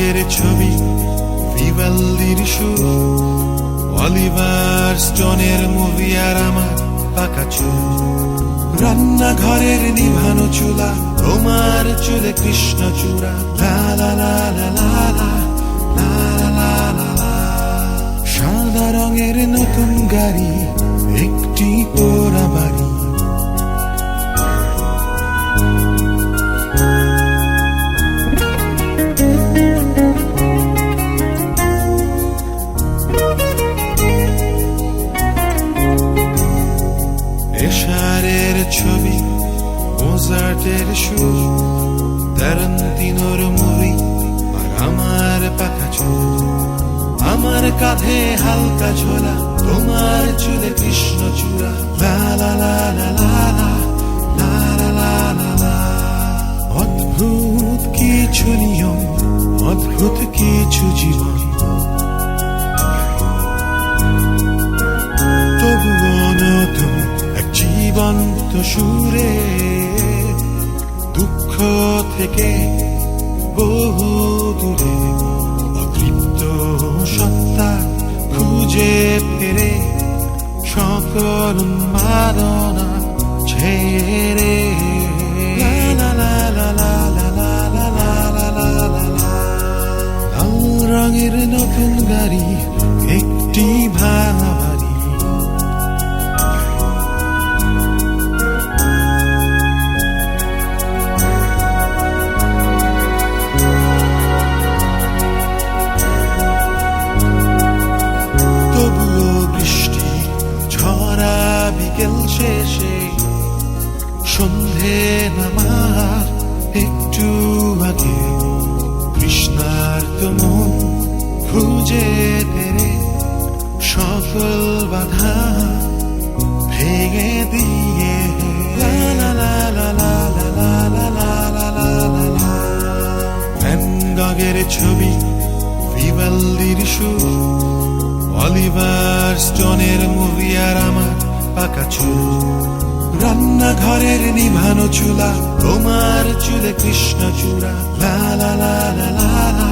গগের ছবি, ভিভালদির সুর, অলিভার স্টোনের মুভি আর আমার পাকা চুল। রান্নাঘরের নিভানো চুলা, তোমার চুলে কৃষ্ণচূড়া। লা লা লা লা লা লা, লা লা লা লা। সাদা রঙের নতুন গাড়ি, একটি পোড়া বাড়ি। এশারের ছবি, মোজার্টের সুর, তারান্তিনোর মুভি আর আমার পাকা চুল। আমার কাঁধে হালকা ঝোলা, তোমার চুলে কৃষ্ণচূড়া। লা লা লা লা লা লা, লা লা লা লা লা। অদ্ভুত কিছু নিয়ম, অদ্ভুত কিছু জীবন, তবুও নতুন এক জীবন্ত সুরে। দুঃখ থেকে বহু দূরে অতৃপ্ত সত্তা খুঁজে ফেরে, সকল উন্মাদনা ছেড়ে। লা লা লা লা লা লা লা লা লা লা লা লা। লাল রঙের নতুন গাড়ি, একটি ভাঙা বাড়ি। বিকেল শেষে সন্ধে নামার একটু আগে, কৃষ্ণার্ত মন খুঁজে ফেরে, সকল বাধা ভেঙে দিয়ে। লা লা লা লা লা লা লা লা লা লা লা লা। ভ্যান গগের ছবি, ভিভালদির সুর, অলিভার স্টোনের মুভি আর আমার পাকা চুল। রান্নাঘরের নিভানো চুলা, তোমার চুলে কৃষ্ণচূড়া। লা লা লা লা লা লা,